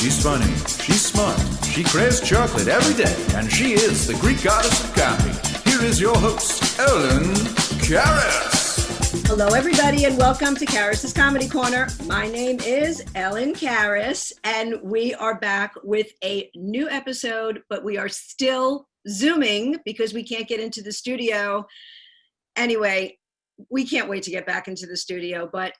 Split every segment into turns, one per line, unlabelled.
She's funny, she's smart, she craves chocolate every day, and she is the Greek goddess of comedy. Here is your host, Ellen Karis.
Hello, everybody, and welcome to Karis's Comedy Corner. My name is Ellen Karis, and we are back with a new episode, but we are still Zooming because we can't get into the studio. Anyway, we can't wait to get back into the studio, but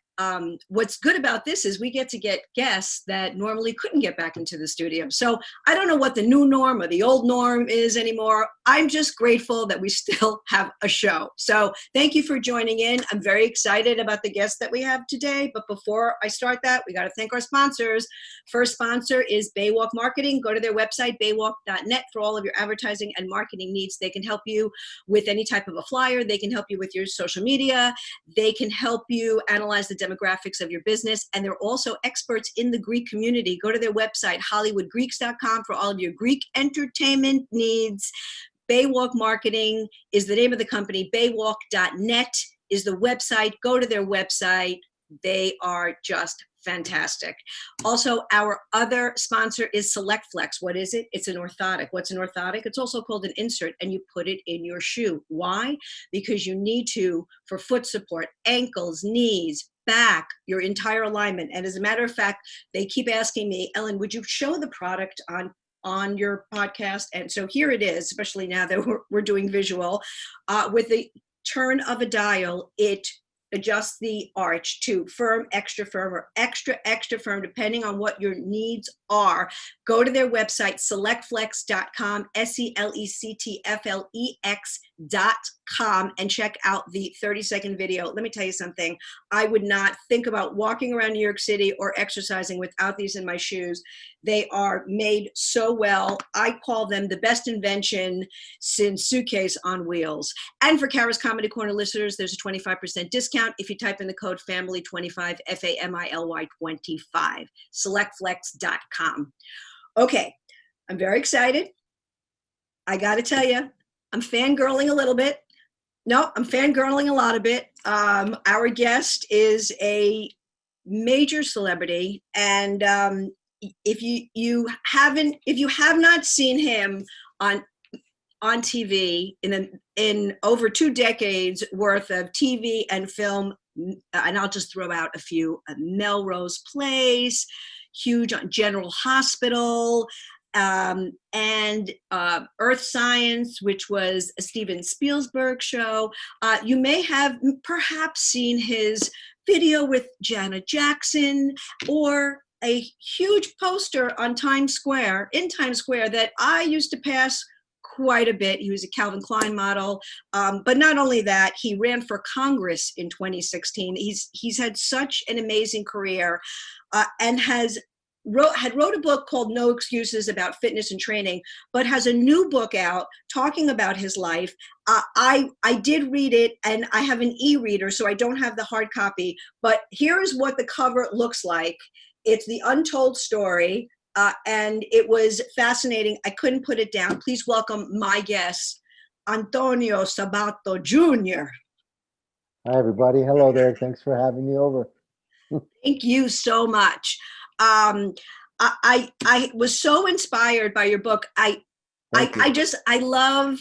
what's good about this is we get to get guests that normally couldn't get back into the studio. So I don't know what the new norm or the old norm is anymore. I'm just grateful that we still have a show. So thank you for joining in. I'm very excited about the guests that we have today. But before I start that, we got to thank our sponsors. First sponsor is Baywalk Marketing. Go to their website, baywalk.net, for all of your advertising and marketing needs. They can help you with any type of a flyer. They can help you with your social media. They can help you analyze the demographics of your business, and they're also experts in the Greek community. Go to their website, hollywoodgreeks.com, for all of your Greek entertainment needs. Baywalk Marketing is the name of the company. Baywalk.net is the website. Go to their website. They are just fantastic. Also, our other sponsor is Select Flex. What is it? It's an orthotic. What's an orthotic? It's also called an insert, and you put it in your shoe. Why? Because you need to for foot support, ankles, knees, back, your entire alignment. And as a matter of fact, they keep asking me, Ellen, would you show the product on your podcast? And so here it is, especially now that we're doing visual. With the turn of a dial, it adjust the arch to firm, extra firm, or extra, extra firm, depending on what your needs are. Go to their website, selectflex.com, selectflex.com, and check out the 30-second video. Let me tell you something. I would not think about walking around New York City or exercising without these in my shoes. They are made so well. I call them the best invention since suitcase on wheels. And for Karis Comedy Corner listeners, there's a 25% discount if you type in the code FAMILY25, FAMILY25, selectflex.com. Okay, I'm very excited. I got to tell you, I'm fangirling a little bit. No, I'm fangirling a lot of it. Our guest is a major celebrity, and if you have not seen him on TV in over 2 decades worth of TV and film, and I'll just throw out a few: Melrose Place, huge on General Hospital, and Earth Science, which was a Steven Spielberg show. You may have perhaps seen his video with Janet Jackson, or a huge poster in Times Square that I used to pass quite a bit. He was a Calvin Klein model, but not only that, he ran for Congress in 2016. He's had such an amazing career, and wrote a book called No Excuses about fitness and training, but has a new book out talking about his life. I did read it, and I have an e-reader, so I don't have the hard copy, but here's what the cover looks like. It's the untold story, and it was fascinating. I couldn't put it down. Please welcome my guest, Antonio Sabato Jr.
Hi, everybody. Hello there. Thanks for having me over.
Thank you so much. I was so inspired by your book. I love,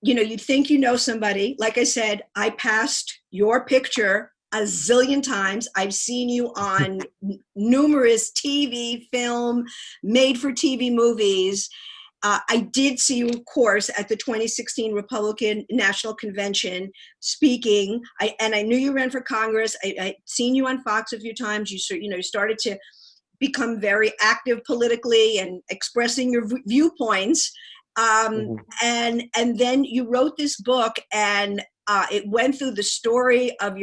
you think you know somebody. Like I said, I passed your picture a zillion times. I've seen you on numerous TV, film, made-for-TV movies. I did see you, of course, at the 2016 Republican National Convention speaking. I knew you ran for Congress. I'd seen you on Fox a few times. You started to become very active politically and expressing your viewpoints. And then you wrote this book, and it went through the story of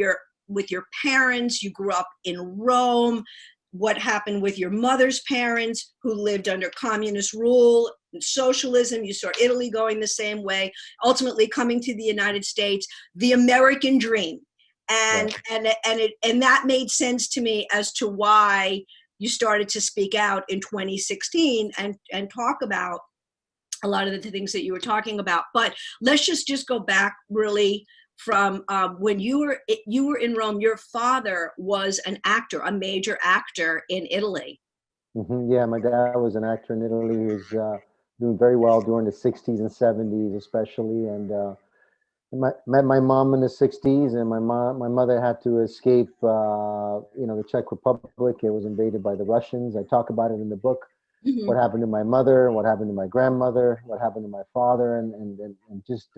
with your parents. You grew up in Rome, what happened with your mother's parents who lived under communist rule and socialism. You saw Italy going the same way, ultimately coming to the United States, the American dream. And that made sense to me as to why you started to speak out in 2016 and talk about a lot of the things that you were talking about. But let's just go back really from when you were in Rome. Your father was an actor, a major actor in Italy.
Yeah, my dad was an actor in Italy. He was doing very well during the 60s and 70s, especially. And met my mom in the 60s, and my mother had to escape, the Czech Republic. It was invaded by the Russians. I talk about it in the book.
Mhm.
What happened to my mother, what happened to my grandmother, what happened to my father, and just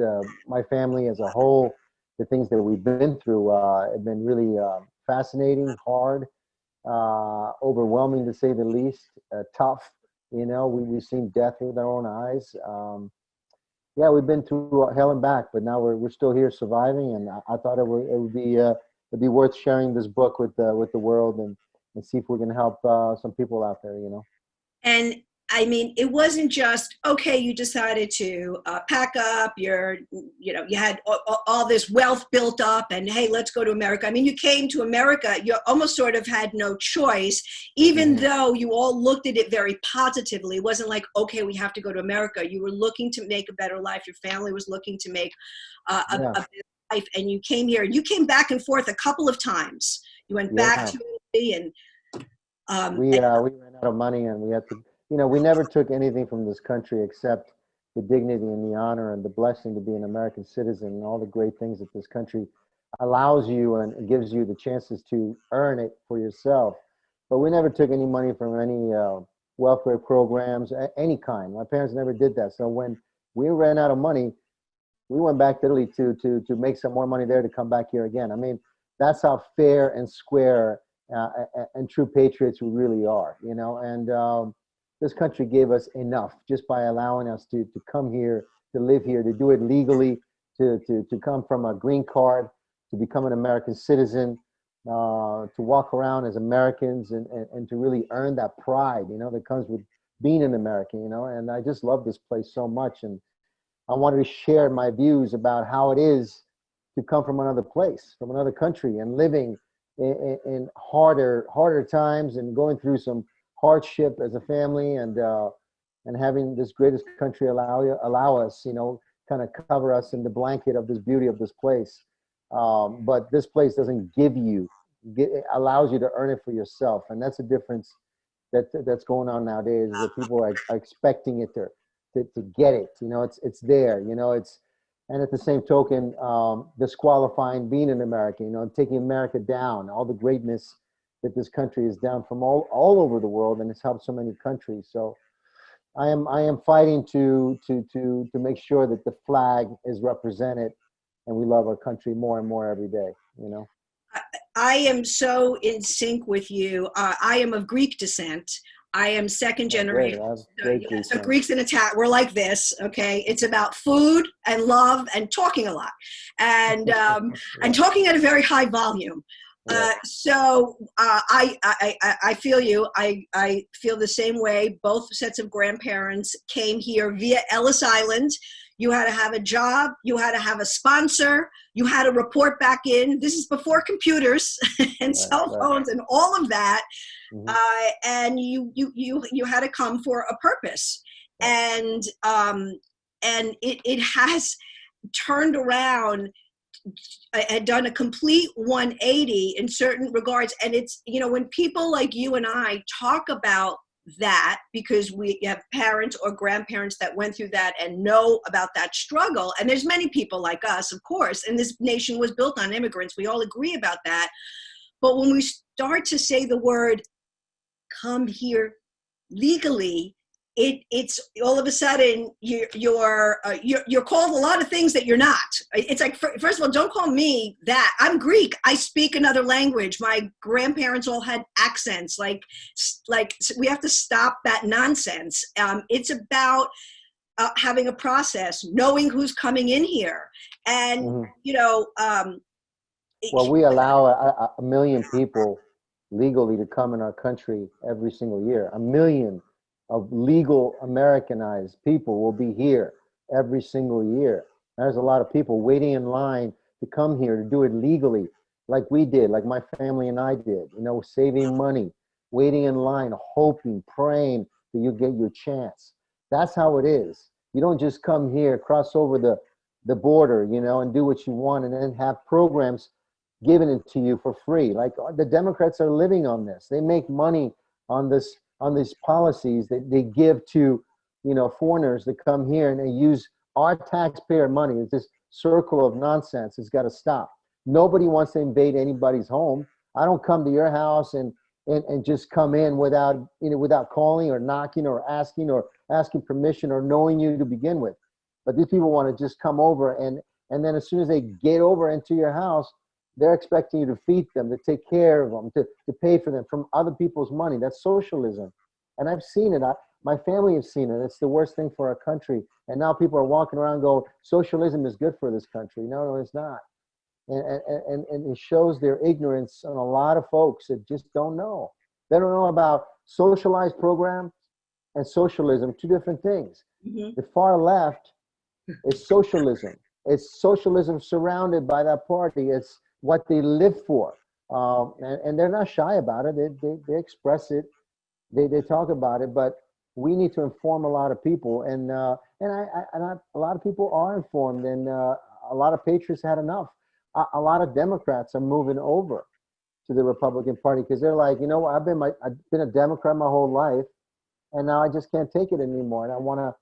my family as a whole. The things that we've been through have been really fascinating, hard, overwhelming to say the least, tough. We've seen death with our own eyes. Yeah, we've been through hell and back, but now we're still here surviving. And I thought it'd be worth sharing this book with the world, and see if we can help some people out there.
And I mean, it wasn't just, okay, you decided to pack up you had all this wealth built up and hey, let's go to America. I mean, you came to America, you almost sort of had no choice, even though you all looked at it very positively. It wasn't like, okay, we have to go to America. You were looking to make a better life. Your family was looking to make a better life. And you came here and you came back and forth a couple of times. You went back
Yeah.
to Italy and
We ran out of money, and we had to. We never took anything from this country except the dignity and the honor and the blessing to be an American citizen, and all the great things that this country allows you and gives you the chances to earn it for yourself. But we never took any money from any welfare programs, any kind. My parents never did that. So when we ran out of money, we went back to Italy to make some more money there to come back here again. I mean, that's how fair and square and true patriots we really are, And this country gave us enough just by allowing us to come here, to live here, to do it legally, to come from a green card, to become an American citizen, to walk around as Americans, and to really earn that pride, that comes with being an American, And I just love this place so much, and I wanted to share my views about how it is to come from another place, from another country, and living in harder times, and going through some hardship as a family, and having this greatest country allow us, kind of cover us in the blanket of this beauty of this place. But this place doesn't it allows you to earn it for yourself, and that's a difference that's going on nowadays. Is that people are expecting it to get it. It's there. And at the same token, disqualifying being an American. Taking America down, all the greatness that this country is down from all over the world, and it's helped so many countries. So I am fighting to make sure that the flag is represented, and we love our country more and more every day.
I am so in sync with you. I am of Greek descent. I am second generation. So Greeks and Italian, we're like this, okay? It's about food and love and talking a lot, and and talking at a very high volume. So I feel you. I feel the same way. Both sets of grandparents came here via Ellis Island. You had to have a job. You had to have a sponsor. You had to report back in. This is before computers and cell phones and all of that. And you had to come for a purpose. And it has turned around. I had done a complete 180 in certain regards. And it's, when people like you and I talk about that, because we have parents or grandparents that went through that and know about that struggle. And there's many people like us, of course, and this nation was built on immigrants. We all agree about that. But when we start to say the word come here legally, it's all of a sudden you're called a lot of things that you're not. It's like, first of all, don't call me that. I'm Greek. I speak another language. My grandparents all had accents. Like we have to stop that nonsense. It's about having a process, knowing who's coming in here, and
well, we allow a million people legally to come in our country every single year. A million of legal Americanized people will be here every single year. There's a lot of people waiting in line to come here to do it legally, like we did, like my family and I did, saving money, waiting in line, hoping, praying that you get your chance. That's how it is. You don't just come here, cross over the border, and do what you want, and then have programs given it to you for free. Like the Democrats are living on this. They make money on this on these policies that they give to, foreigners that come here, and they use our taxpayer money. It's this circle of nonsense. It's got to stop. Nobody wants to invade anybody's home. I don't come to your house and just come in without calling or knocking or asking permission or knowing you to begin with. But these people want to just come over, and then as soon as they get over into your house, they're expecting you to feed them, to take care of them, to pay for them from other people's money. That's socialism. And I've seen it. My family has seen it. It's the worst thing for our country. And now people are walking around going, socialism is good for this country. No, it's not. And it shows their ignorance on a lot of folks that just don't know. They don't know about socialized programs and socialism, two different things. The far left is socialism. It's socialism surrounded by that party. It's what they live for. And they're not shy about it. They express it. They talk about it. But we need to inform a lot of people. And a lot of people are informed. And a lot of patriots had enough. A lot of Democrats are moving over to the Republican Party because they're like, I've been a Democrat my whole life, and now I just can't take it anymore. And I want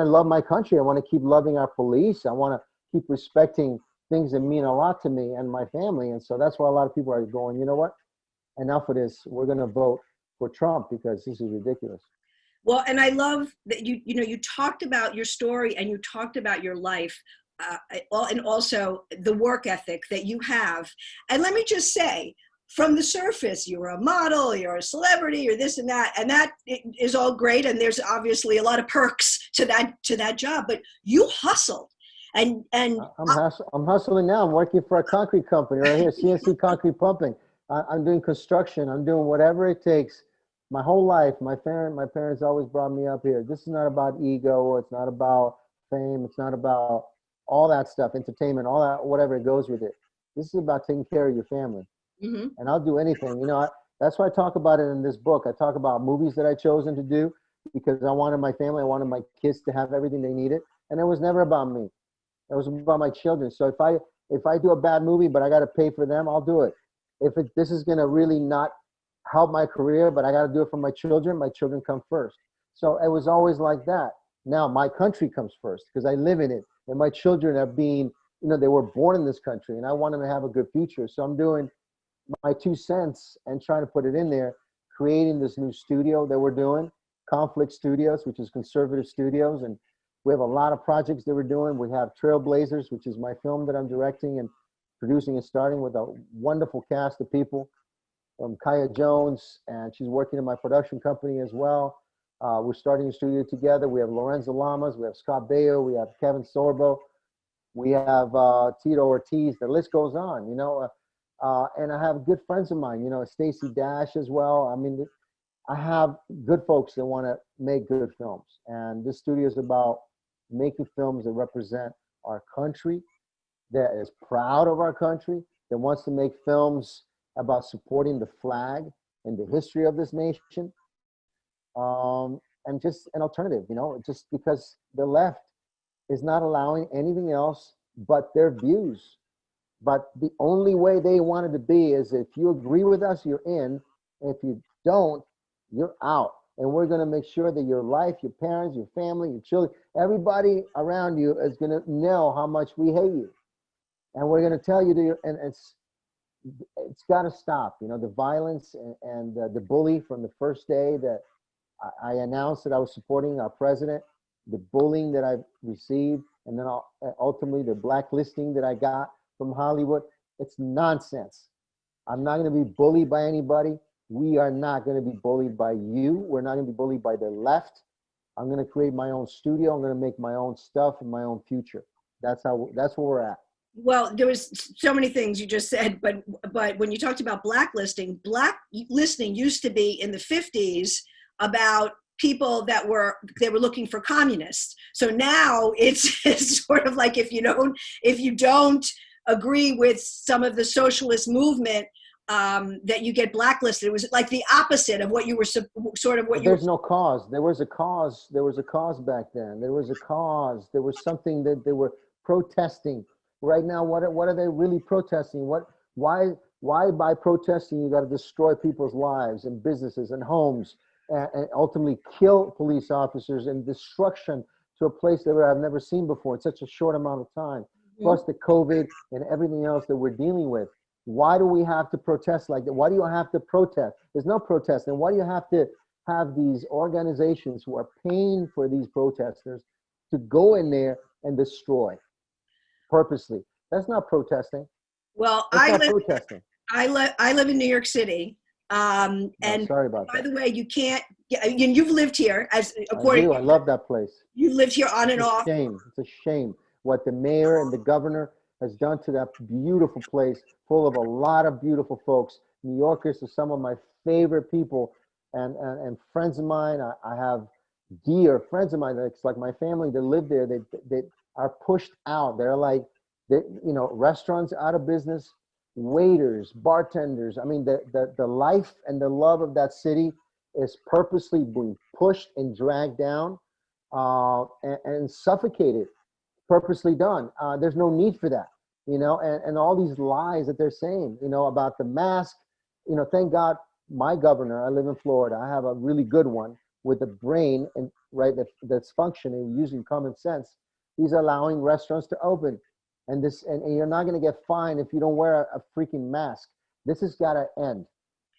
to love my country. I want to keep loving our police. I want to keep respecting things that mean a lot to me and my family. And so that's why a lot of people are going, you know what? Enough of this. We're going to vote for Trump because this is ridiculous.
Well, and I love that you talked about your story and you talked about your life. And also the work ethic that you have. And let me just say, from the surface, you're a model, you're a celebrity, you're this and that is all great. And there's obviously a lot of perks to that job, but you hustled. And
I'm hustling now. I'm working for a concrete company right here, CNC Concrete Pumping. I'm doing construction. I'm doing whatever it takes. My whole life, my parents always brought me up here. This is not about ego. It's not about fame. It's not about all that stuff, entertainment, all that, whatever it goes with it. This is about taking care of your family. And I'll do anything. That's why I talk about it in this book. I talk about movies that I chosen to do because I wanted my family, I wanted my kids to have everything they needed. And it was never about me. It was about my children. So if I do a bad movie, but I got to pay for them, I'll do it. This is going to really not help my career, but I got to do it for my children come first. So it was always like that. Now my country comes first because I live in it. And my children are being, they were born in this country and I want them to have a good future. So I'm doing my 2 cents and trying to put it in there, creating this new studio that we're doing, Conflict Studios, which is conservative studios. And we have a lot of projects that we're doing. We have Trailblazers, which is my film that I'm directing and producing and starting with a wonderful cast of people. Kaya Jones, and she's working in my production company as well. We're starting a studio together. We have Lorenzo Lamas, we have Scott Baio, we have Kevin Sorbo, we have Tito Ortiz. The list goes on, and I have good friends of mine, Stacey Dash as well. I mean, I have good folks that want to make good films. And this studio is about making films that represent our country, that is proud of our country, that wants to make films about supporting the flag and the history of this nation. And just an alternative, just because the left is not allowing anything else but their views. But the only way they want it to be is if you agree with us, you're in. If you don't, you're out. And we're going to make sure that your life, your parents, your family, your children, everybody around you is going to know how much we hate you. And we're going to tell you and it's got to stop. The violence and the bully from the first day that I announced that I was supporting our president, the bullying that I received, and then ultimately the blacklisting that I got from Hollywood. It's nonsense. I'm not going to be bullied by anybody. We are not going to be bullied by you. We're not going to be bullied by the left. I'm going to create my own studio. I'm going to make my own stuff and my own future. That's where we're at.
Well, there was so many things you just said, but when you talked about blacklisting used to be in the 50s about people that were looking for communists. So now it's sort of like if you don't agree with some of the socialist movement, that you get blacklisted. It was like the opposite of what you were
There's no cause. There was a cause. There was a cause back then. There was a cause. There was something that they were protesting. Right now, what are they really protesting? Why Why by protesting you got to destroy people's lives and businesses and homes and ultimately kill police officers and destruction to a place that I've never seen before in such a short amount of time, plus the COVID and everything else that we're dealing with. Why do we have to protest like that? Why do you have to protest? There's no protest. And why do you have to have these organizations who are paying for these protesters to go in there and destroy purposely? That's not protesting.
Well,
That's not protesting.
I live in New York City. And
sorry about
by
that.
the way, you can't, you've lived here I
love that place.
You lived here on and off.
It's a shame what the mayor and the governor has done to that beautiful place full of a lot of beautiful folks. New Yorkers are some of my favorite people and friends of mine. I have dear friends of mine that's like my family that live there. They are pushed out. They're like, restaurants out of business, waiters, bartenders. I mean, the life and the love of that city is purposely being pushed and dragged down and suffocated, purposely done. There's no need for that, and all these lies that they're saying, about the mask. Thank God my governor, I live in Florida, I have a really good one with a brain and that's functioning using common sense. He's allowing restaurants to open. And you're not going to get fined if you don't wear a freaking mask. This has got to end.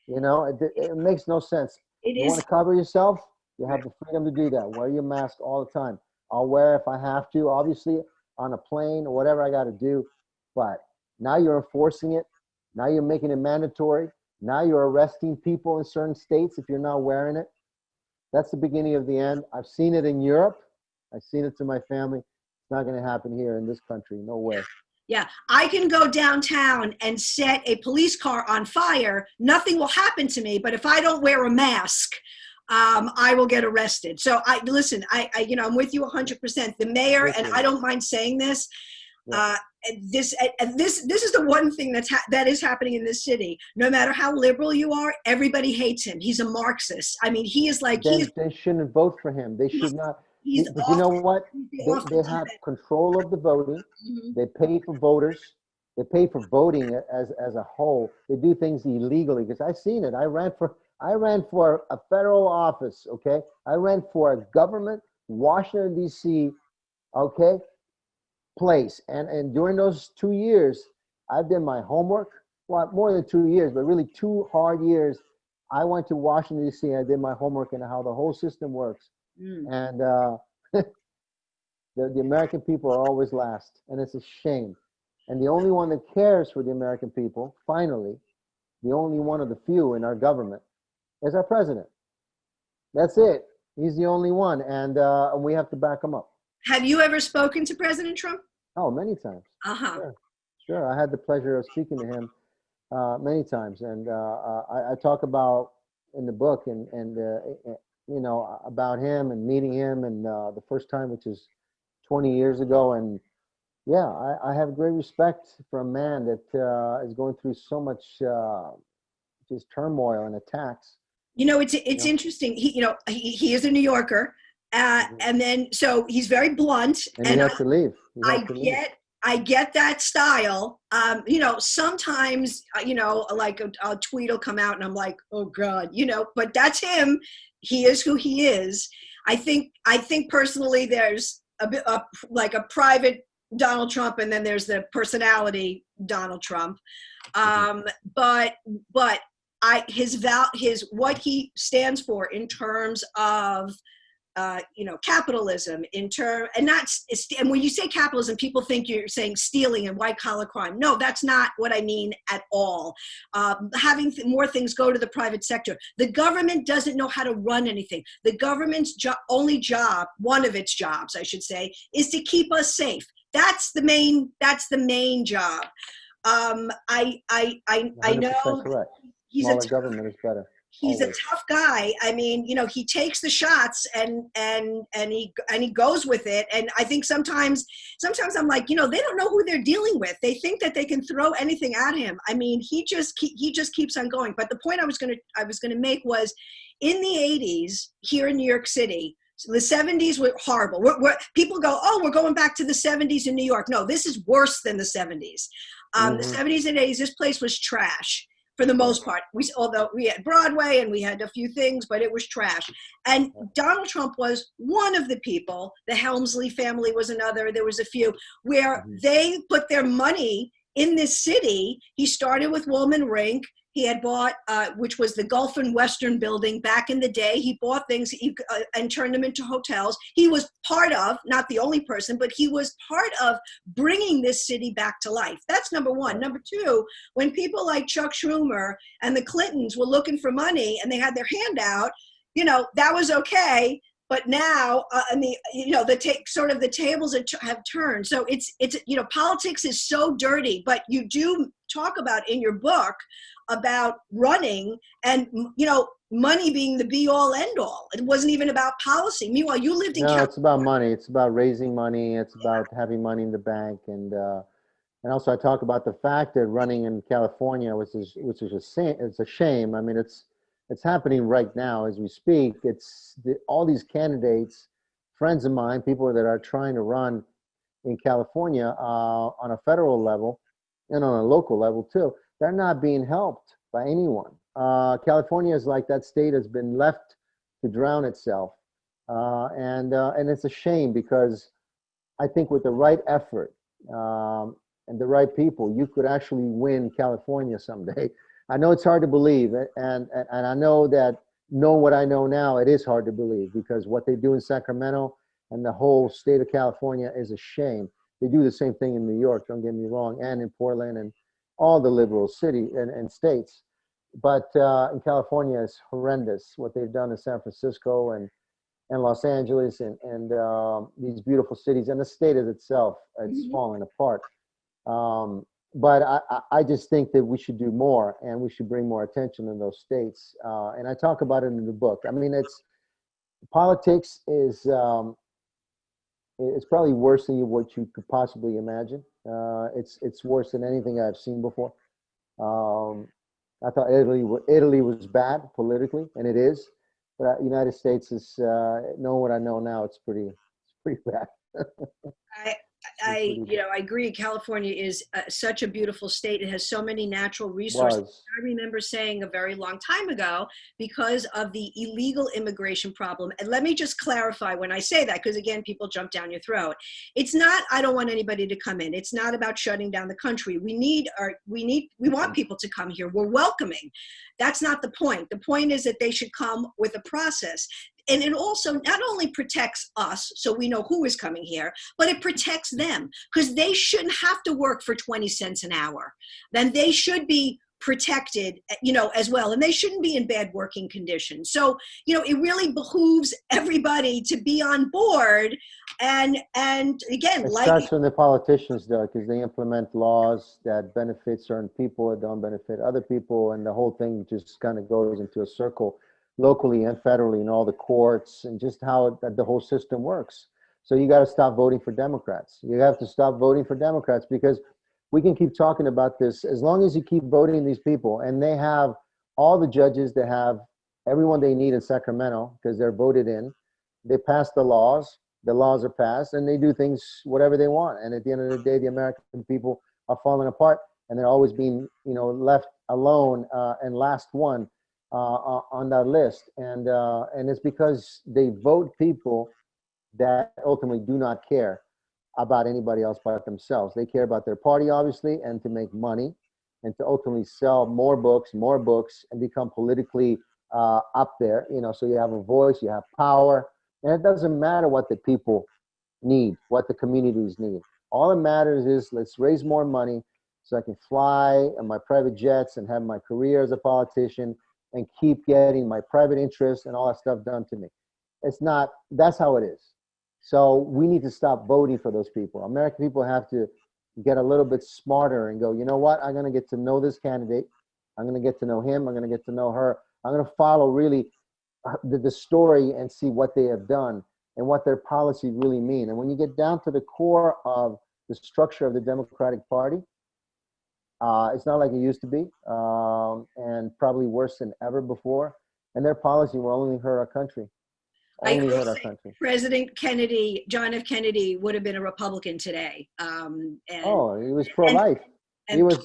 It makes no sense. You want to cover yourself? You have the freedom to do that. Wear your mask all the time. I'll wear it if I have to, obviously, on a plane or whatever I got to do. But now you're enforcing it. Now you're making it mandatory. Now you're arresting people in certain states if you're not wearing it. That's the beginning of the end. I've seen it in Europe. I've seen it to my family. It's not going to happen here in this country. No way.
Yeah, I can go downtown and set a police car on fire. Nothing will happen to me. But if I don't wear a mask, I will get arrested. So I'm with you 100%. The mayor, and I don't mind saying this, this is the one thing that is happening in this city. No matter how liberal you are, everybody hates him. He's a Marxist. I mean, he is like,
they shouldn't vote for him. They should not. But you know what? They have control of the voting. Mm-hmm. They pay for voters. They pay for voting as a whole. They do things illegally because I've seen it. I ran for a federal office. Okay, I ran for a government, Washington D.C. Okay, place. And during those 2 years, I did my homework. Well, more than 2 years, but really 2 hard years. I went to Washington D.C. I did my homework and how the whole system works. And the American people are always last, and it's a shame. And the only one that cares for the American people, finally, the only one of the few in our government, is our president. That's it. He's the only one, and we have to back him up.
Have you ever spoken to President Trump?
Oh, many times.
Uh-huh.
Sure. I had the pleasure of speaking to him many times, and I talk about in the book and about him and meeting him and the first time, which is 20 years ago. And yeah, I have great respect for a man that is going through so much just turmoil and attacks.
It's interesting. He is a New Yorker. And then, so he's very blunt.
And he has to leave.
I get that style. Sometimes, like a tweet will come out and I'm like, oh God, but that's him. He is who he is. I think personally there's like a private Donald Trump and then there's the personality Donald Trump. But his what he stands for in terms of capitalism and when you say capitalism, people think you're saying stealing and white collar crime. No, that's not what I mean at all. Having more things go to the private sector. The government doesn't know how to run anything. The government's only job, one of its jobs, I should say, is to keep us safe. That's the main job. I know
correct. Smaller government is better.
He's a tough guy. I mean, he takes the shots and he goes with it. And I think sometimes I'm like, they don't know who they're dealing with. They think that they can throw anything at him. I mean, he just keeps on going. But the point I was going to make was in the 80s here in New York City, so the 70s were horrible. People go, oh, we're going back to the 70s in New York. No, this is worse than the 70s. The 70s and 80s, this place was trash for the most part. Although we had Broadway and we had a few things, but it was trash. And Donald Trump was one of the people. The Helmsley family was another. There was a few where they put their money in this city. He started with Woolman Rink. He had bought, which was the Gulf and Western building back in the day. He bought things and turned them into hotels. He was part of, not the only person, but he was part of bringing this city back to life. That's number one. Number two, when people like Chuck Schumer and the Clintons were looking for money and they had their hand out, that was okay. But now, the tables have turned. So it's politics is so dirty. But you do talk about in your book about running and money being the be all end all. It wasn't even about policy. Meanwhile, you lived in California.
It's about money. It's about raising money. It's about having money in the bank, and also I talk about the fact that running in California, which is it's a shame. I mean, it's happening right now as we speak. All these candidates, friends of mine, people that are trying to run in California on a federal level and on a local level too, they're not being helped by anyone. California is like that state has been left to drown itself. And it's a shame because I think with the right effort and the right people, you could actually win California someday. I know it's hard to believe, and I know that knowing what I know now, it is hard to believe because what they do in Sacramento and the whole state of California is a shame. They do the same thing in New York, don't get me wrong, and in Portland and all the liberal cities and states. But in California, it's horrendous what they've done in San Francisco and Los Angeles and these beautiful cities, and the state as itself, it's falling apart. But I just think that we should do more and we should bring more attention in those states. And I talk about it in the book. I mean, politics is it's probably worse than what you could possibly imagine. It's worse than anything I've seen before. I thought Italy was bad politically, and it is. But United States is knowing what I know now, it's pretty bad.
I agree. California is such a beautiful state. It has so many natural resources. I remember saying a very long time ago, because of the illegal immigration problem. And let me just clarify when I say that, because again, people jump down your throat. It's not, I don't want anybody to come in. It's not about shutting down the country. We want people to come here. We're welcoming. That's not the point. The point is that they should come with a process. And it also not only protects us, so we know who is coming here, but it protects them because they shouldn't have to work for 20 cents an hour. Then they should be protected, as well. And they shouldn't be in bad working conditions. So, it really behooves everybody to be on board. And again,
it starts from the politicians, though, because they implement laws that benefit certain people that don't benefit other people. And the whole thing just kind of goes into a circle locally and federally in all the courts and just how the whole system works. So you got to stop voting for Democrats. You have to stop voting for Democrats because we can keep talking about this as long as you keep voting these people and they have all the judges, they have everyone they need in Sacramento because they're voted in. They pass the laws are passed and they do things whatever they want. And at the end of the day, the American people are falling apart and they're always being, left alone and last one on that list, and it's because they vote people that ultimately do not care about anybody else but themselves. They care about their party, obviously, and to make money, and to ultimately sell more books, and become politically up there. So you have a voice, you have power, and it doesn't matter what the people need, what the communities need. All that matters is let's raise more money so I can fly in my private jets and have my career as a politician and keep getting my private interests and all that stuff done to me. That's how it is. So we need to stop voting for those people. American people have to get a little bit smarter and go, you know what? I'm going to get to know this candidate. I'm going to get to know him. I'm going to get to know her. I'm going to follow really the story and see what they have done and what their policies really mean. And when you get down to the core of the structure of the Democratic Party, it's not like it used to be, and probably worse than ever before. And their policy will only hurt our country.
President Kennedy, John F. Kennedy, would have been a Republican today.
He was pro-life. he
And
was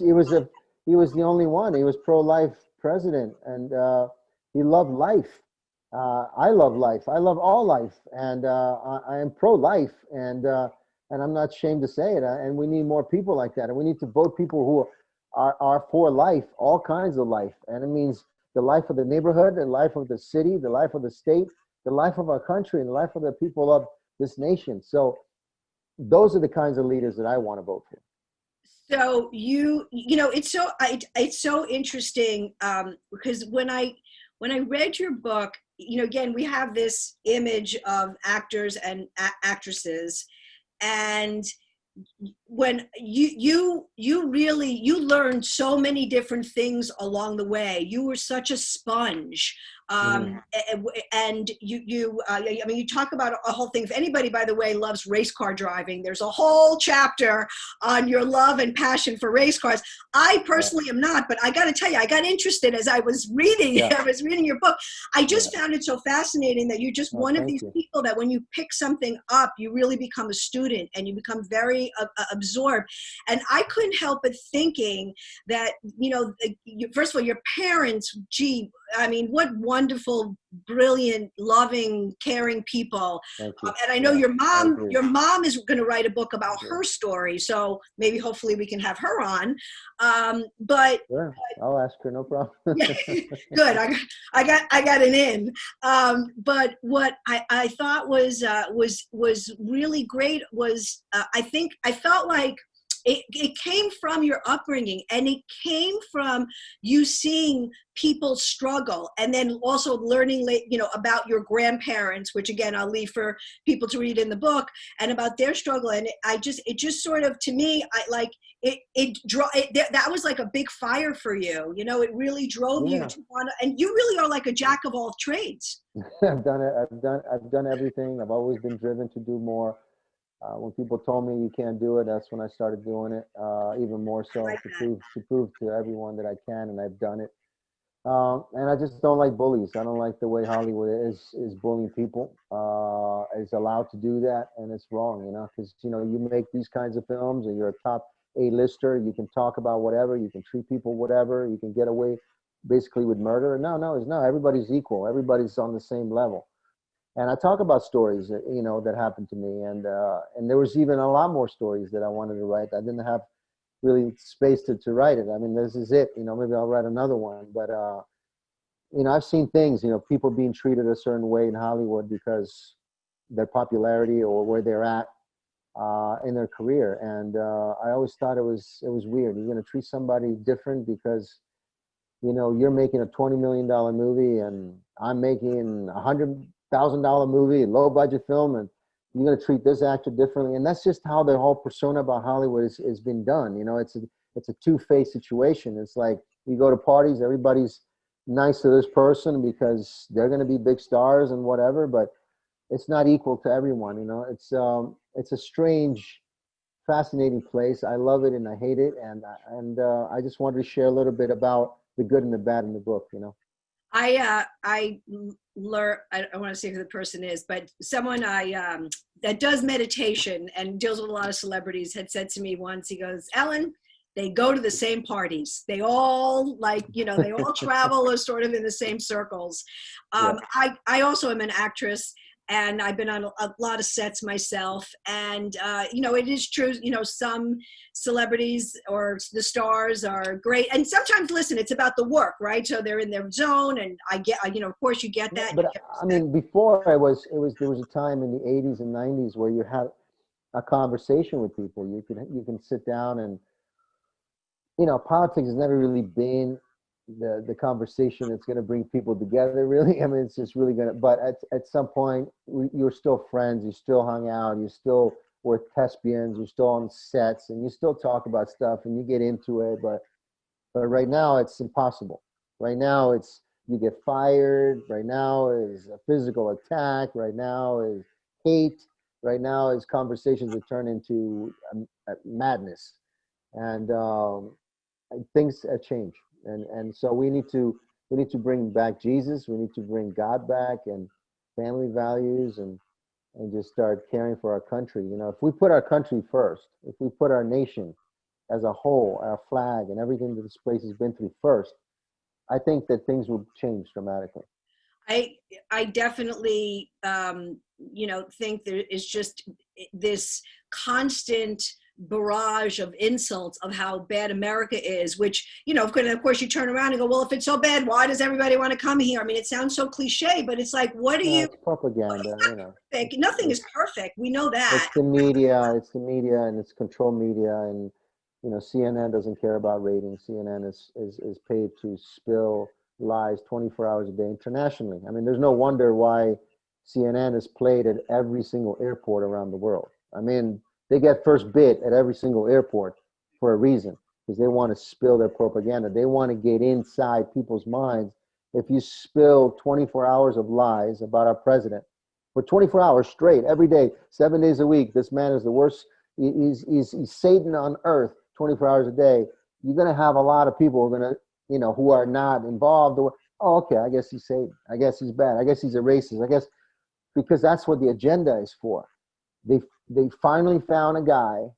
he was the only one. He was pro-life president, and he loved life. I love life. I love all life, and I am pro-life, and I'm not ashamed to say it. And we need more people like that, and we need to vote people who are for life, all kinds of life, and it means the life of the neighborhood, the life of the city, the life of the state, the life of our country, and the life of the people of this nation. So those are the kinds of leaders that I want to vote for.
so it's so interesting, because when I read your book, again, we have this image of actors and actresses, and when you learned so many different things along the way. You were such a sponge. And I mean, you talk about a whole thing. If anybody, by the way, loves race car driving, there's a whole chapter on your love and passion for race cars. I personally am not, but I got to tell you, I got interested as I was reading.
Yeah.
I was reading your book. I just found it so fascinating that you're just one of these
you.
people that when you pick something up, you really become a student and you become very absorbed. And I couldn't help but thinking that, first of all, your parents, gee, I mean, what wonderful, brilliant, loving, caring people.
Thank you.
And I know
Yeah,
your mom is going to write a book about her story. So maybe, hopefully we can have her on. But
sure. I'll ask her, no problem.
yeah, good. I got an in. But what I thought was really great was, I felt like it came from your upbringing, and it came from you seeing people struggle, and then also learning about your grandparents, which again I'll leave for people to read in the book, and about their struggle. And it just sort of, to me, that was like a big fire for you. It really drove you to want to, and you really are like a jack of all trades.
I've done it. I've done everything. I've always been driven to do more. When people told me you can't do it, that's when I started doing it, even more so, to prove to everyone that I can, and I've done it. And I just don't like bullies. I don't like the way Hollywood is bullying people. Is allowed to do that, and it's wrong, because you make these kinds of films, and you're a top A-lister. You can talk about whatever. You can treat people whatever. You can get away basically with murder. No. Everybody's equal. Everybody's on the same level. And I talk about stories that, that happened to me. And there was even a lot more stories that I wanted to write. I didn't have really space to write it. I mean, this is it, maybe I'll write another one. But, I've seen things, people being treated a certain way in Hollywood because their popularity or where they're at in their career. And I always thought it was weird. You're going to treat somebody different because, you're making a $20 million movie and I'm making $100,000 movie, low budget film, and you're going to treat this actor differently. And that's just how the whole persona about Hollywood is been done. It's a two-faced situation. It's like you go to parties, everybody's nice to this person because they're going to be big stars and whatever, but it's not equal to everyone. It's a strange, fascinating place. I love it and I hate it. And I just wanted to share a little bit about the good and the bad in the book,
I learned, I don't want to say who the person is, but someone that does meditation and deals with a lot of celebrities had said to me once, he goes, Ellen, they go to the same parties. They all they all travel or sort of in the same circles. I also am an actress, and I've been on a lot of sets myself. And, it is true, some celebrities or the stars are great. And sometimes, listen, it's about the work, right? So they're in their zone, and of course you get that.
But I mean, before there was a time in the 80s and 90s where you had a conversation with people. You can sit down and, politics has never really been the conversation that's going to bring people together, really. I mean, it's just really going to, but at some point you're still friends, you still hung out, you still were thespians, you're still on sets, and you still talk about stuff and you get into it. But right now it's impossible. Right now you get fired. Right now is a physical attack. Right now is hate. Right now is conversations that turn into madness. And things have changed. And so we need to bring back Jesus. We need to bring God back and family values and just start caring for our country. If we put our country first, if we put our nation as a whole, our flag and everything that this place has been through first, I think that things will change dramatically.
I definitely, think there is just this constant barrage of insults of how bad America is, which, of course you turn around and go, well, if it's so bad, why does everybody want to come here? I mean, it sounds so cliche, but it's like, what are you?
It's propaganda,
Nothing is perfect. We know that.
It's the media and it's control media, and CNN doesn't care about ratings. CNN is paid to spill lies 24 hours a day internationally. I mean, there's no wonder why CNN is played at every single airport around the world. I mean, they get first bid at every single airport for a reason, because they want to spill their propaganda. They want to get inside people's minds. If you spill 24 hours of lies about our president for 24 hours straight, every day, 7 days a week, this man is the worst. He's Satan on earth 24 hours a day. You're going to have a lot of people who are going to, who are not involved. Oh, okay, I guess he's Satan. I guess he's bad. I guess he's a racist. I guess, because that's what the agenda is for. They finally found a guy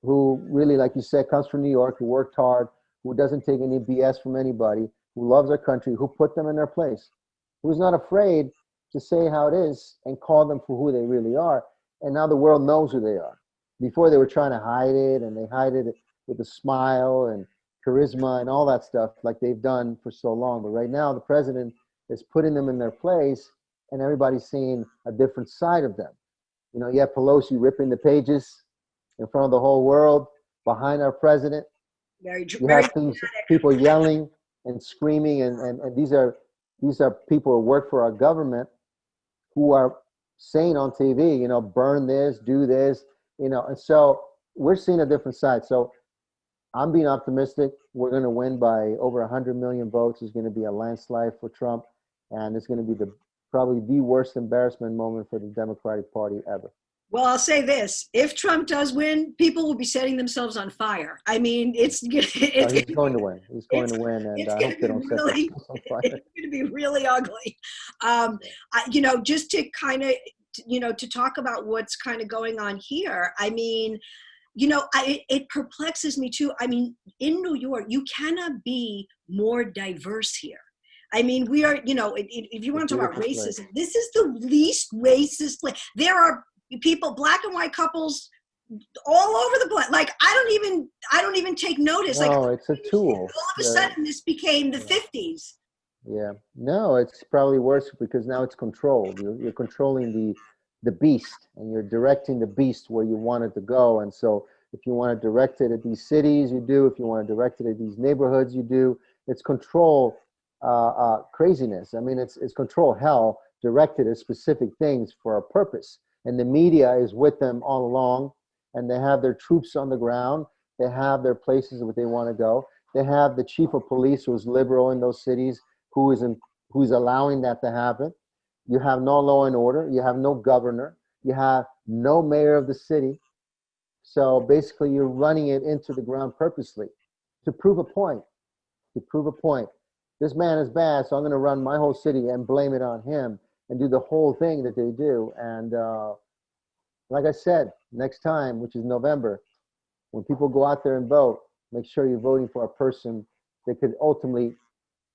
who really, like you said, comes from New York, who worked hard, who doesn't take any BS from anybody, who loves our country, who put them in their place, who's not afraid to say how it is and call them for who they really are. And now the world knows who they are. Before they were trying to hide it, and they hide it with a smile and charisma and all that stuff like they've done for so long. But right now the president is putting them in their place, and everybody's seeing a different side of them. You have Pelosi ripping the pages in front of the whole world behind our president. You have people yelling and screaming, and these are people who work for our government who are saying on TV, burn this, do this, and so we're seeing a different side. So I'm being optimistic. We're going to win by over 100 million votes. It's going to be a landslide for Trump, and it's going to be probably the worst embarrassment moment for the Democratic Party ever.
Well, I'll say this: if Trump does win, people will be setting themselves on fire. I mean, he's
going to win. He's going to win, and I hope they don't set themselves on fire.
It's going to be really ugly. Just to kind of, to talk about what's kind of going on here. I mean, it perplexes me too. I mean, in New York, you cannot be more diverse here. I mean, we are, if you want to talk about racism, this is the least racist place. There are people, black and white couples, all over the place. Like, I don't even take notice.
No,
like,
it's a tool.
All of a sudden, this became the 50s.
Yeah, no, it's probably worse because now it's controlled. You're controlling the beast, and you're directing the beast where you want it to go. And so, if you want to direct it at these cities, you do. If you want to direct it at these neighborhoods, you do. It's control craziness. I mean, it's control hell directed at specific things for a purpose. And the media is with them all along, and they have their troops on the ground. They have their places where they want to go. They have the chief of police who is liberal in those cities, who's allowing that to happen. You have no law and order. You have no governor. You have no mayor of the city. So basically, you're running it into the ground purposely to prove a point. This man is bad, so I'm going to run my whole city and blame it on him and do the whole thing that they do. And like I said, next time, which is November, when people go out there and vote, make sure you're voting for a person that could ultimately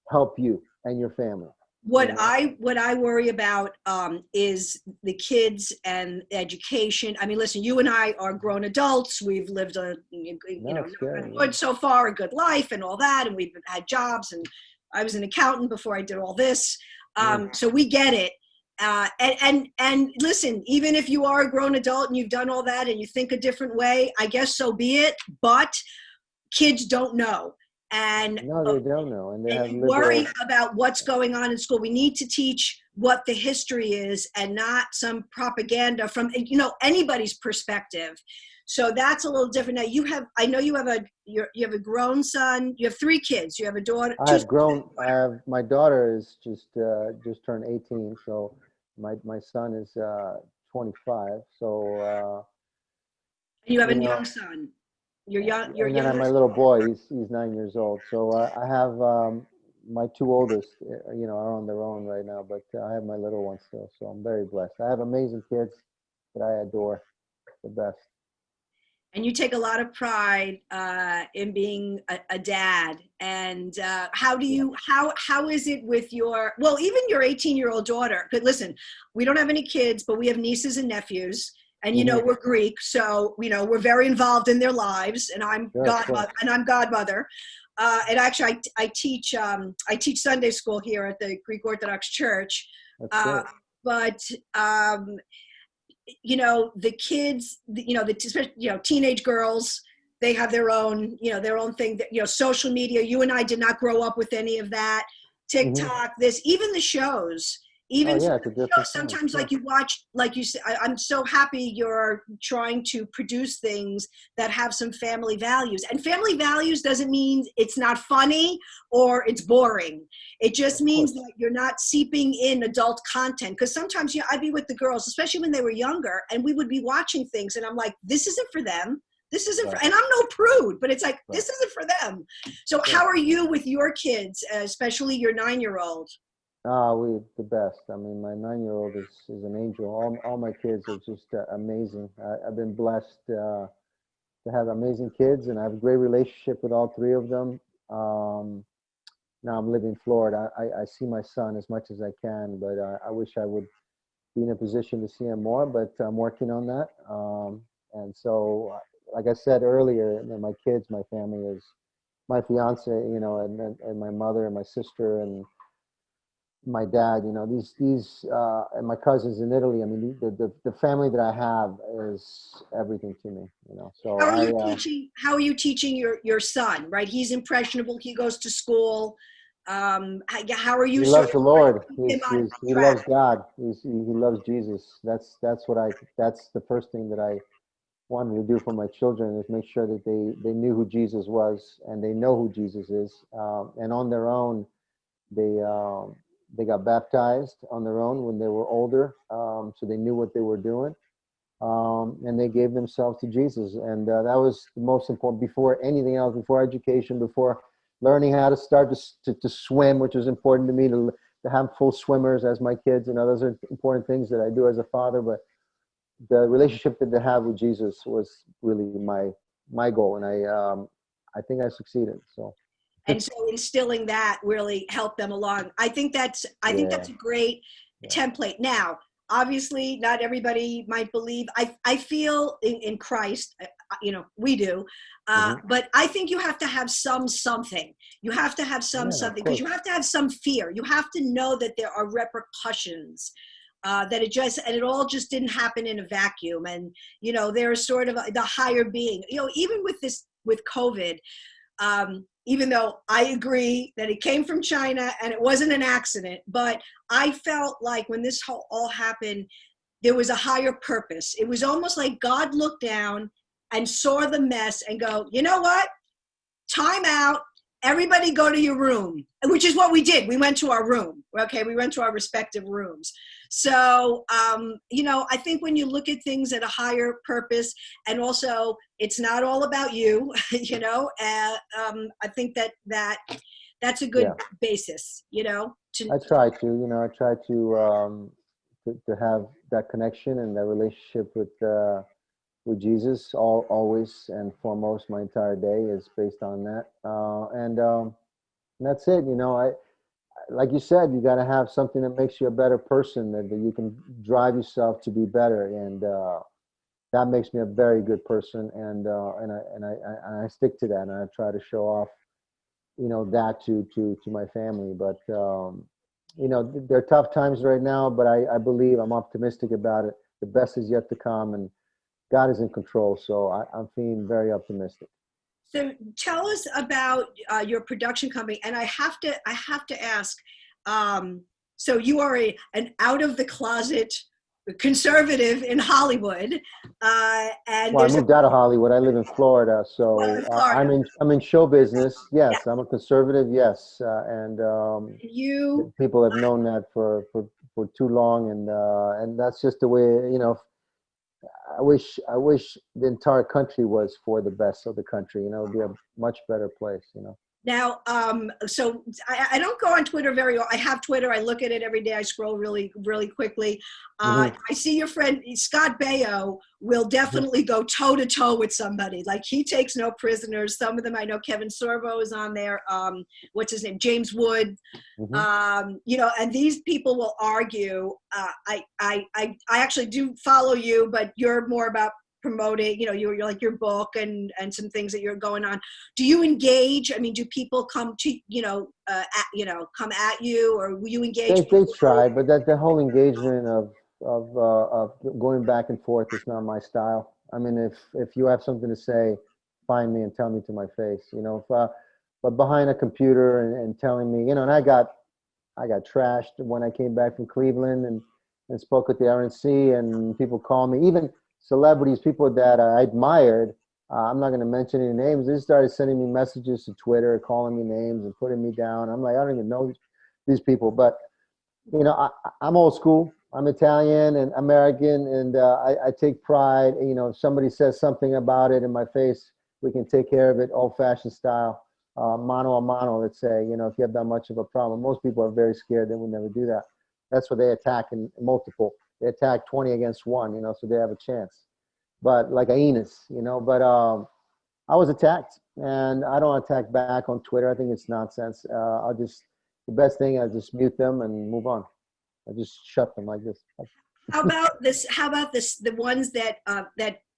help you and your family.
What I worry about is the kids and education. I mean, listen, you and I are grown adults. We've lived a so far a good life and all that, and we've had jobs. And I was an accountant before I did all this, so we get it. And listen, even if you are a grown adult and you've done all that and you think a different way, I guess so be it. But kids don't know. And
no, they don't know, and they have
worry about what's going on in school. We need to teach what the history is, and not some propaganda from anybody's perspective. So that's a little different. Now I know you have a grown son. You have 3 kids. You have a daughter.
My daughter is just turned 18. So my son is 25. So
and you have a young son. You're young.
And then I have my little boy. He's 9 years old. So I have my 2 oldest. Are on their own right now, but I have my little one still. So I'm very blessed. I have amazing kids that I adore, the best.
And you take a lot of pride in being a dad. And how do you, how is it with your, well, even your 18-year-old daughter? But listen, we don't have any kids, but we have nieces and nephews. And you know, we're Greek, so you know we're very involved in their lives. And I'm godmother. And actually, I teach Sunday school here at the Greek Orthodox Church. But you know, the kids, you know, teenage girls, they have their own, you know, their own thing. That, you know, social media. You and I did not grow up with any of that. TikTok, even the shows. Even sometimes, like you watch, like you say, I'm so happy you're trying to produce things that have some family values. And family values doesn't mean it's not funny or it's boring. It just means that you're not seeping in adult content. Because sometimes, you know, I'd be with the girls, especially when they were younger, and we would be watching things, and I'm like, this isn't for them. This isn't for, and I'm no prude, but it's like, this isn't for them. So how are you with your kids, especially your 9-year-old?
We the best. I mean, my 9-year-old is an angel. All my kids are just amazing. I've been blessed to have amazing kids, and I have a great relationship with all three of them. Now I'm living in Florida. I see my son as much as I can, but I wish I would be in a position to see him more, but I'm working on that. And so, like I said earlier, my kids, my family is my fiance, you know, and my mother and my sister and my dad, you know, these and my cousins in Italy. I mean, the family that I have is everything to me, you know. So
how are you teaching your son? Right, he's impressionable. He goes to school. How are you?
He loves the Lord. He loves God. He loves Jesus. That's the first thing that I wanted to do for my children, is make sure that they knew who Jesus was, and they know who Jesus is. And on their own, they got baptized on their own when they were older, so they knew what they were doing, and they gave themselves to Jesus. And that was the most important, before anything else, before education, before learning how to start to swim, which was important to me, to have full swimmers as my kids. You know, those are important things that I do as a father. But the relationship that they have with Jesus was really my goal, and I think I succeeded. So.
And so instilling that really helped them along. I think that's a great template. Now, obviously, not everybody might believe. I feel in Christ, you know, we do. But I think you have to have something. You have to have something, because you have to have some fear. You have to know that there are repercussions. That it all just didn't happen in a vacuum. And, you know, there's sort of the higher being, you know, even with COVID, even though I agree that it came from China and it wasn't an accident, but I felt like when this all happened, there was a higher purpose. It was almost like God looked down and saw the mess and go, you know what? Time out. Everybody go to your room, which is what we did. We went to our room. Okay, we went to our respective rooms. So, you know, I think when you look at things at a higher purpose, and also it's not all about you, you know, I think that's a good basis, you know.
I try to have that connection and that relationship with Jesus, always and foremost. My entire day is based on that, and that's it. You know, like you said, you got to have something that makes you a better person, that you can drive yourself to be better, and that makes me a very good person. And I stick to that, and I try to show off, you know, that to my family. But you know, there are tough times right now, but I believe, I'm optimistic about it. The best is yet to come, and God is in control, so I'm feeling very optimistic.
So tell us about your production company, and I have to ask. So you are an out of the closet conservative in Hollywood, and
well, I moved out of Hollywood. I live in Florida, so I'm in show business. Yes, I'm a conservative. Yes, and people have known that for too long, and that's just the way, you know. I wish the entire country was for the best of the country. You know, it would be a much better place. You know.
Now, so I don't go on Twitter very often. I have Twitter. I look at it every day. I scroll really, really quickly. I see your friend Scott Baio will definitely go toe to toe with somebody. Like, he takes no prisoners. Some of them I know. Kevin Sorbo is on there. What's his name? James Wood. You know, and these people will argue. I actually do follow you, but you're more about promoting, you know, you're like your book and some things that you're going on. Do you engage? I mean, do people come to, come at you, or will you engage?
They try, but that the whole engagement of going back and forth is not my style. I mean, if you have something to say, find me and tell me to my face, you know. But behind a computer and telling me, you know, and I got trashed when I came back from Cleveland and spoke at the RNC, and people call me, even celebrities, people that I admired. I'm not going to mention any names. They started sending me messages to Twitter, calling me names and putting me down. I'm like, I don't even know these people. But, you know, I'm old school. I'm Italian and American, and I take pride. You know, if somebody says something about it in my face, we can take care of it old-fashioned style, mano a mano, let's say. You know, if you have that much of a problem. Most people are very scared. They would never do that. That's why they attack in multiple. They attack 20 against 1, you know, so they have a chance. But like Aeneas, you know, but I was attacked, and I don't attack back on Twitter. I think it's nonsense. The best thing, I just mute them and move on. I just shut them like this.
How about this? The ones that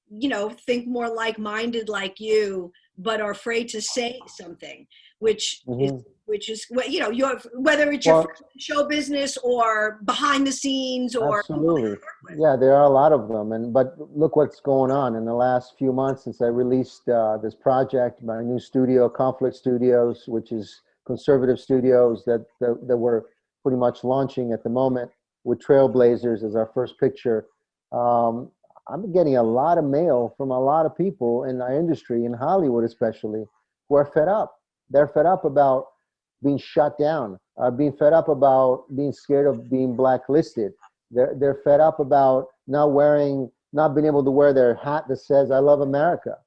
you know, think more like-minded like you, but are afraid to say something, which is, you know, whether it's your show business or behind the scenes or.
Absolutely. Yeah, there are a lot of them. But look what's going on in the last few months since I released this project, my new studio, Conflict Studios, which is conservative studios that we're pretty much launching at the moment with Trailblazers as our first picture. I'm getting a lot of mail from a lot of people in our industry, in Hollywood especially, who are fed up. They're fed up about being shut down, being fed up about being scared of being blacklisted. They're fed up about not being able to wear their hat that says "I love America,"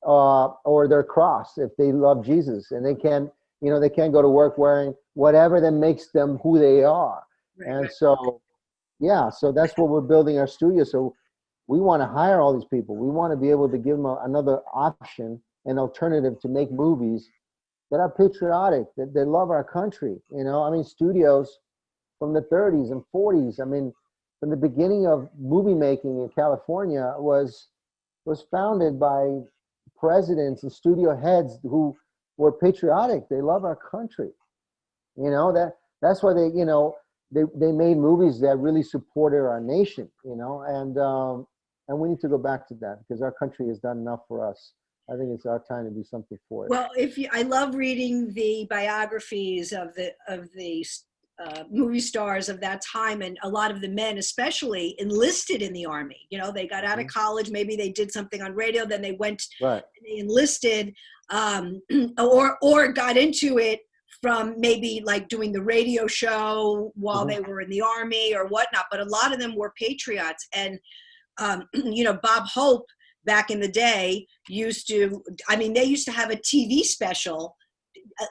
or their cross if they love Jesus, and they can't go to work wearing whatever that makes them who they are. And so, yeah, so that's what we're building our studio. So we want to hire all these people. We want to be able to give them another option, an alternative to make movies that are patriotic, that they love our country. You know, I mean, studios from the 30s and 40s. I mean, from the beginning of movie making in California was founded by presidents and studio heads who were patriotic. They love our country. You know, that's why they made movies that really supported our nation. You know, and we need to go back to that because our country has done enough for us. I think it's our time to do something for it.
Well, I love reading the biographies of the movie stars of that time, and a lot of the men especially enlisted in the Army. You know, they got out of college, maybe they did something on radio, then they went and they enlisted, or got into it from maybe like doing the radio show while they were in the Army or whatnot. But a lot of them were patriots. And you know, Bob Hope back in the day they used to have a TV special,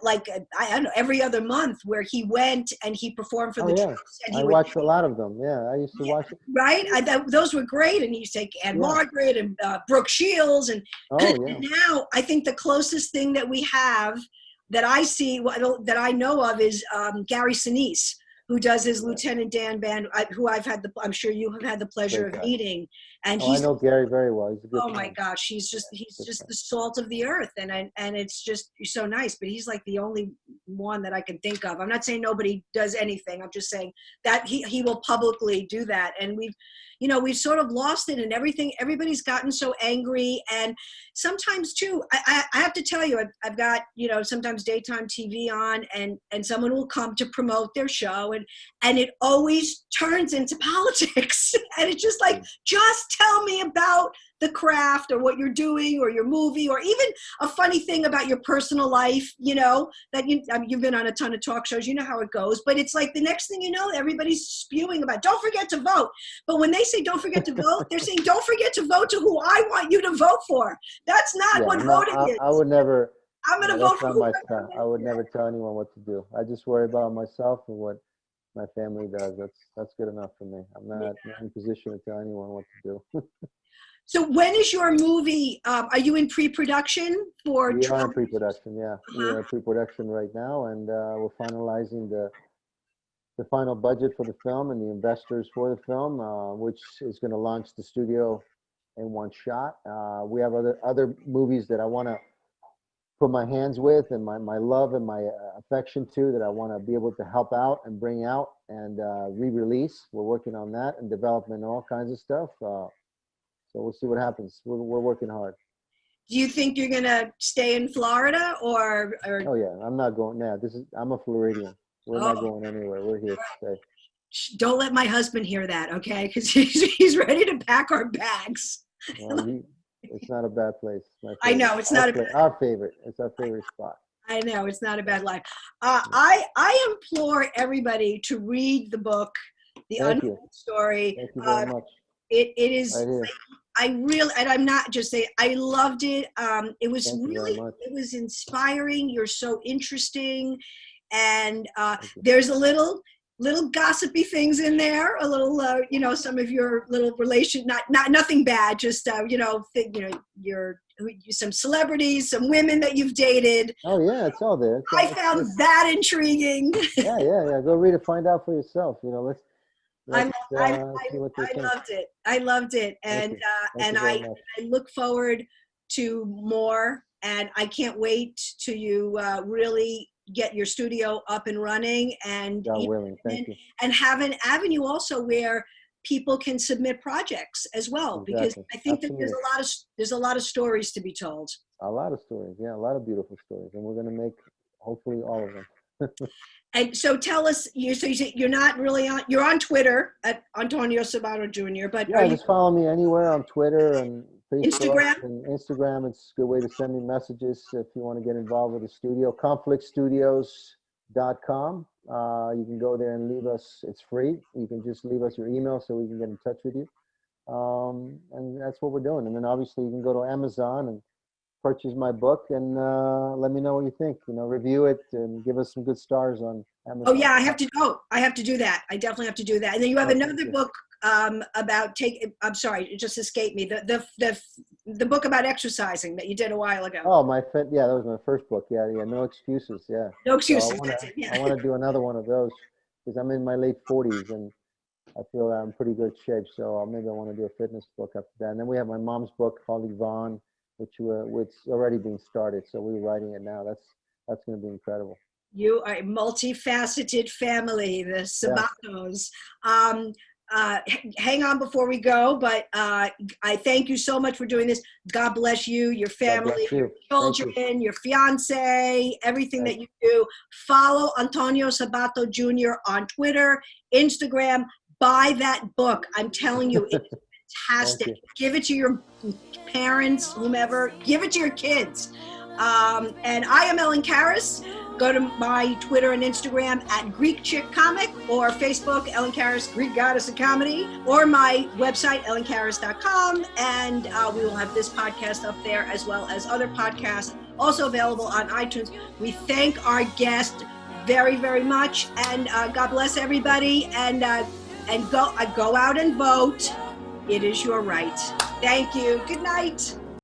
like, I don't know, every other month where he went and he performed for the troops. And
I watched a lot of them. Yeah, I used to watch it.
Right? Those were great. And he used to take Anne Margaret and Brooke Shields. And, and now I think the closest thing that we have that I see, that I know of, is Gary Sinise, who does his Lieutenant Dan band, who I'm sure you have had the pleasure of meeting. And
I know Gary very well. He's a good
my gosh, he's just the salt of the earth, and it's just so nice. But he's like the only one that I can think of. I'm not saying nobody does anything. I'm just saying that he will publicly do that. And we've sort of lost it, and everybody's gotten so angry. And sometimes too, I have to tell you, I've got, sometimes daytime TV on, and someone will come to promote their show, and it always turns into politics. And it's just like, just tell me about the craft or what you're doing or your movie, or even a funny thing about your personal life, that you've been on a ton of talk shows, you know how it goes. But it's like the next thing you know, everybody's spewing about, don't forget to vote. But when they say don't forget to vote, they're saying don't forget to vote to who I want you to vote for. That's not what voting is.
I would never.
I'm going to
No,
vote
that's
for
not my
whoever.
style. I would never tell anyone what to do. I just worry about myself and what my family does. That's good enough for me. I'm not in a position to tell anyone what to do.
So when is your movie? Are you in pre-production for?
We are in pre-production, yeah. We
Uh-huh.
are in pre-production right now, and we're finalizing the final budget for the film and the investors for the film, which is going to launch the studio in one shot. We have other movies that I want to put my hands with, and my love and my affection to, that I want to be able to help out and bring out and re-release. We're working on that and development, all kinds of stuff. So we'll see what happens. We're working hard.
Do you think you're going to stay in Florida or?
Oh yeah, I'm not going. Yeah, I'm a Floridian. We're not going anywhere. We're here to stay.
Don't let my husband hear that, okay? Because he's ready to pack our bags.
Well, it's not a bad place.
I know it's not
our favorite. It's our favorite spot.
I know it's not a bad life. I implore everybody to read the book, The Untold Story.
Thank you very much.
It is.
Right,
I really, and I'm not just saying, I loved it. It was it was inspiring. You're so interesting, and there's a little gossipy things in there, a little, some of your little relation, nothing bad, just some celebrities, some women that you've dated.
Oh yeah, it's all there.
I found that intriguing.
Yeah. Go read it, find out for yourself. Let's
I loved it. I loved it, and I look forward to more. And I can't wait to you really get your studio up and running, and
God willing, thank you.
And have an avenue also where people can submit projects as well, because I think that there's a lot of stories to be told.
A lot of stories, yeah, a lot of beautiful stories, and we're going to make hopefully all of them.
And so tell us, you say you're not really on, you're on Twitter at Antonio Sabato Jr., but
just follow me anywhere on Twitter and Facebook.
Instagram?
And Instagram, it's a good way to send me messages if you want to get involved with the studio. conflictstudios.com. You can go there and leave us, it's free. You can just leave us your email so we can get in touch with you. And that's what we're doing. And then obviously you can go to Amazon and purchase my book and let me know what you think. Review it and give us some good stars on Amazon.
Oh yeah, I have to do that. I definitely have to do that. And then you have another book about I'm sorry, it just escaped me. The book about exercising that you did a while ago.
Oh, that was my first book. Yeah, no excuses. Yeah.
No excuses.
So I want to do another one of those because I'm in my late 40s and I feel I'm in pretty good shape. So maybe I want to do a fitness book after that. And then we have my mom's book called Yvonne, which already being started. So we're writing it now. That's going to be incredible.
You are a multifaceted family, the Sabatos. Hang on before we go, but I thank you so much for doing this. God bless you, your family, your children, your fiance, everything that you do. Follow Antonio Sabato Jr. on Twitter, Instagram. Buy that book. I'm telling you, it's fantastic. Give it to your parents, whomever. Give it to your kids. And I am Ellen Karis. Go to my Twitter and Instagram at Greek Chick Comic, or Facebook, Ellen Karis, Greek Goddess of Comedy, or my website, ellenkaris.com. And we will have this podcast up there as well as other podcasts also available on iTunes. We thank our guest very, very much. And God bless everybody. And go out and vote. It is your right. Thank you. Good night.